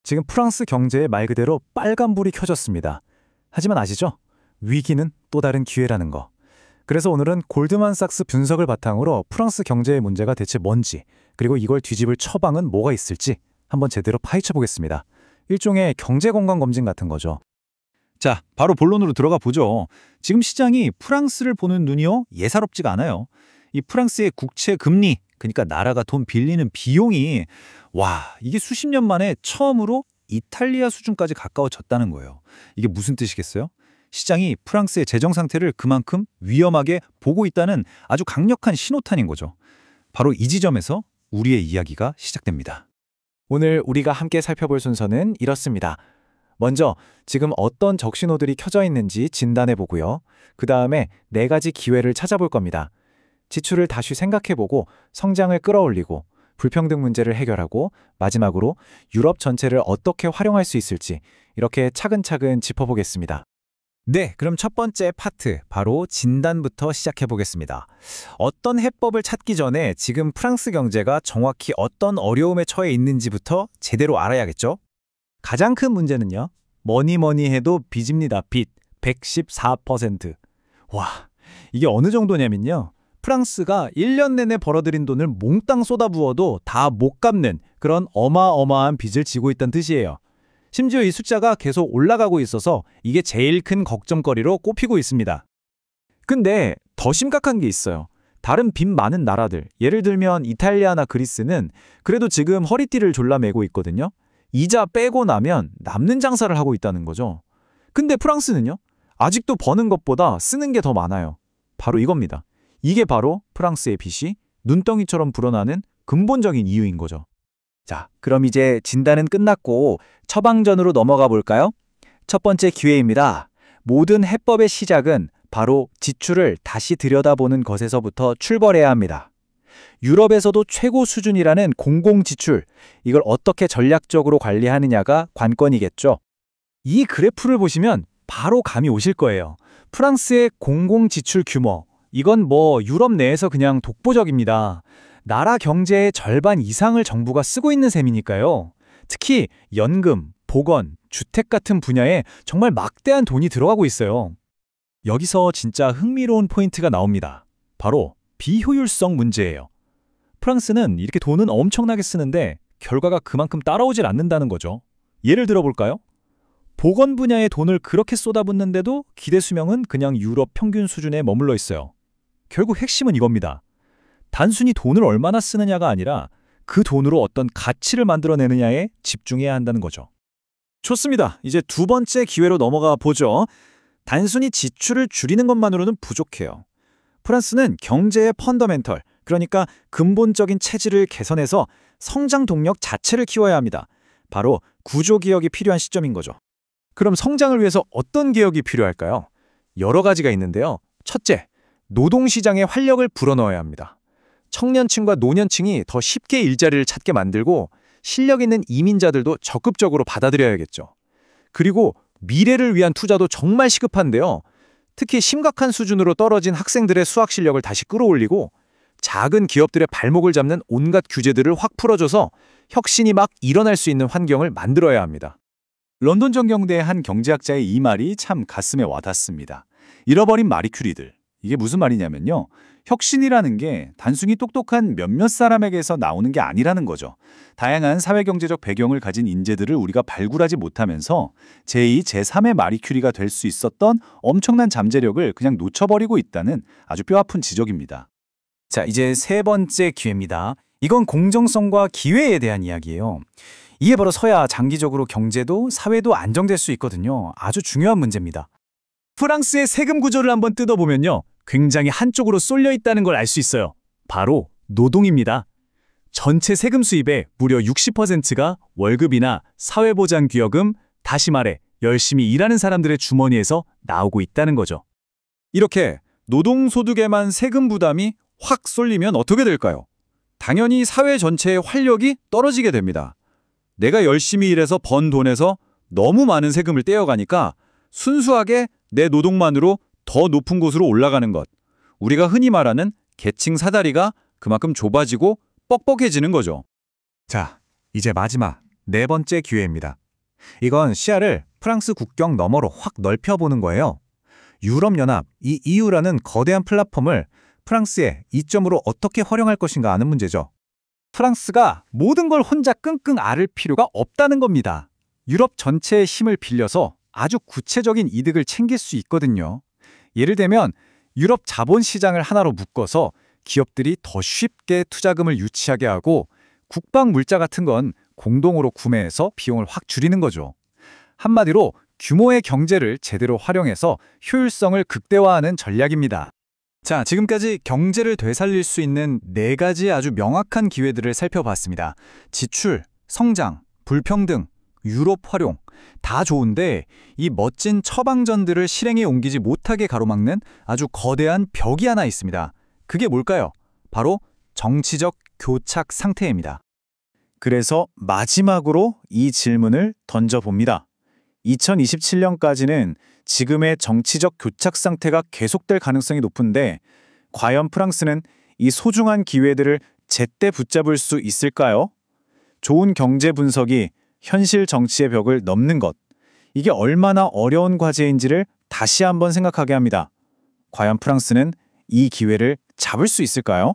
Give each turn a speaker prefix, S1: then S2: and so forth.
S1: 지금 프랑스 경제에 말 그대로 빨간불이 켜졌습니다. 하지만 아시죠? 위기는 또 다른 기회라는 거. 그래서 오늘은 골드만삭스 분석을 바탕으로 프랑스 경제의 문제가 대체 뭔지, 그리고 이걸 뒤집을 처방은 뭐가 있을지 한번 제대로 파헤쳐 보겠습니다. 일종의 경제 건강 검진 같은 거죠.
S2: 자, 바로 본론으로 들어가 보죠. 지금 시장이 프랑스를 보는 눈이요, 예사롭지가 않아요. 이 프랑스의 국채 금리, 그러니까 나라가 돈 빌리는 비용이 이게 수십 년 만에 처음으로 이탈리아 수준까지 가까워졌다는 거예요. 이게 무슨 뜻이겠어요? 시장이 프랑스의 재정 상태를 그만큼 위험하게 보고 있다는 아주 강력한 신호탄인 거죠. 바로 이 지점에서 우리의 이야기가 시작됩니다.
S1: 오늘 우리가 함께 살펴볼 순서는 이렇습니다. 먼저 지금 어떤 적신호들이 켜져 있는지 진단해 보고요. 그 다음에 4가지 기회를 찾아볼 겁니다. 지출을 다시 생각해보고 성장을 끌어올리고 불평등 문제를 해결하고 마지막으로 유럽 전체를 어떻게 활용할 수 있을지 이렇게 차근차근 짚어보겠습니다.
S2: 네, 그럼 첫 번째 파트, 바로 진단부터 시작해 보겠습니다. 어떤 해법을 찾기 전에 지금 프랑스 경제가 정확히 어떤 어려움에 처해 있는지부터 제대로 알아야겠죠?
S1: 가장 큰 문제는요. 뭐니 해도 빚입니다. 빚 114%. 이게 어느 정도냐면요. 프랑스가 1년 내내 벌어들인 돈을 몽땅 쏟아부어도 다 못 갚는 그런 어마어마한 빚을 지고 있다는 뜻이에요. 심지어 이 숫자가 계속 올라가고 있어서 이게 제일 큰 걱정거리로 꼽히고 있습니다. 근데 더 심각한 게 있어요. 다른 빚 많은 나라들, 예를 들면 이탈리아나 그리스는 그래도 지금 허리띠를 졸라매고 있거든요. 이자 빼고 나면 남는 장사를 하고 있다는 거죠. 근데 프랑스는요? 아직도 버는 것보다 쓰는 게 더 많아요. 바로 이겁니다. 이게 바로 프랑스의 빚이 눈덩이처럼 불어나는 근본적인 이유인 거죠.
S2: 자, 그럼 이제 진단은 끝났고 처방전으로 넘어가 볼까요? 첫 번째 기회입니다. 모든 해법의 시작은 바로 지출을 다시 들여다보는 것에서부터 출발해야 합니다. 유럽에서도 최고 수준이라는 공공지출, 이걸 어떻게 전략적으로 관리하느냐가 관건이겠죠.
S1: 이 그래프를 보시면 바로 감이 오실 거예요. 프랑스의 공공지출 규모, 이건 유럽 내에서 그냥 독보적입니다. 나라 경제의 절반 이상을 정부가 쓰고 있는 셈이니까요. 특히 연금, 보건, 주택 같은 분야에 정말 막대한 돈이 들어가고 있어요.
S2: 여기서 진짜 흥미로운 포인트가 나옵니다. 바로 비효율성 문제예요. 프랑스는 이렇게 돈은 엄청나게 쓰는데 결과가 그만큼 따라오질 않는다는 거죠. 예를 들어볼까요? 보건 분야에 돈을 그렇게 쏟아붓는데도 기대 수명은 그냥 유럽 평균 수준에 머물러 있어요. 결국 핵심은 이겁니다. 단순히 돈을 얼마나 쓰느냐가 아니라 그 돈으로 어떤 가치를 만들어내느냐에 집중해야 한다는 거죠.
S1: 좋습니다. 이제 두 번째 기회로 넘어가 보죠. 단순히 지출을 줄이는 것만으로는 부족해요. 프랑스는 경제의 펀더멘털, 그러니까 근본적인 체질을 개선해서 성장 동력 자체를 키워야 합니다. 바로 구조개혁이 필요한 시점인 거죠. 그럼 성장을 위해서 어떤 개혁이 필요할까요? 여러 가지가 있는데요. 첫째, 노동시장에 활력을 불어넣어야 합니다. 청년층과 노년층이 더 쉽게 일자리를 찾게 만들고 실력 있는 이민자들도 적극적으로 받아들여야겠죠. 그리고 미래를 위한 투자도 정말 시급한데요. 특히 심각한 수준으로 떨어진 학생들의 수학 실력을 다시 끌어올리고 작은 기업들의 발목을 잡는 온갖 규제들을 확 풀어줘서 혁신이 막 일어날 수 있는 환경을 만들어야 합니다.
S2: 런던 전경대의 한 경제학자의 이 말이 참 가슴에 와닿습니다. 잃어버린 마리 큐리들. 이게 무슨 말이냐면요. 혁신이라는 게 단순히 똑똑한 몇몇 사람에게서 나오는 게 아니라는 거죠. 다양한 사회경제적 배경을 가진 인재들을 우리가 발굴하지 못하면서 제2, 제3의 마리 큐리가 될 수 있었던 엄청난 잠재력을 그냥 놓쳐버리고 있다는 아주 뼈아픈 지적입니다.
S1: 자, 이제 세 번째 기회입니다. 이건 공정성과 기회에 대한 이야기예요. 이게 바로 서야 장기적으로 경제도 사회도 안정될 수 있거든요. 아주 중요한 문제입니다. 프랑스의 세금 구조를 한번 뜯어보면요. 굉장히 한쪽으로 쏠려 있다는 걸 알 수 있어요. 바로 노동입니다. 전체 세금 수입의 무려 60%가 월급이나 사회보장기여금, 다시 말해 열심히 일하는 사람들의 주머니에서 나오고 있다는 거죠. 이렇게 노동소득에만 세금 부담이 확 쏠리면 어떻게 될까요? 당연히 사회 전체의 활력이 떨어지게 됩니다. 내가 열심히 일해서 번 돈에서 너무 많은 세금을 떼어가니까 순수하게 내 노동만으로 더 높은 곳으로 올라가는 것. 우리가 흔히 말하는 계층 사다리가 그만큼 좁아지고 뻑뻑해지는 거죠.
S2: 자, 이제 마지막
S3: 네 번째 기회입니다. 이건 시야를 프랑스 국경 너머로 확 넓혀보는 거예요. 유럽연합, 이 EU라는 거대한 플랫폼을 프랑스의 이점으로 어떻게 활용할 것인가 하는 문제죠.
S1: 프랑스가 모든 걸 혼자 끙끙 앓을 필요가 없다는 겁니다. 유럽 전체의 힘을 빌려서 아주 구체적인 이득을 챙길 수 있거든요. 예를 들면 유럽 자본시장을 하나로 묶어서 기업들이 더 쉽게 투자금을 유치하게 하고 국방 물자 같은 건 공동으로 구매해서 비용을 확 줄이는 거죠. 한마디로 규모의 경제를 제대로 활용해서 효율성을 극대화하는 전략입니다. 자, 지금까지 경제를 되살릴 수 있는 4가지 아주 명확한 기회들을 살펴봤습니다. 지출, 성장, 불평등, 유럽 활용, 다 좋은데 이 멋진 처방전들을 실행에 옮기지 못하게 가로막는 아주 거대한 벽이 하나 있습니다. 그게 뭘까요? 바로 정치적 교착 상태입니다. 그래서 마지막으로 이 질문을 던져봅니다. 2027년까지는 지금의 정치적 교착 상태가 계속될 가능성이 높은데 과연 프랑스는 이 소중한 기회들을 제때 붙잡을 수 있을까요? 좋은 경제 분석이 현실 정치의 벽을 넘는 것, 이게 얼마나 어려운 과제인지를 다시 한번 생각하게 합니다. 과연 프랑스는 이 기회를 잡을 수 있을까요?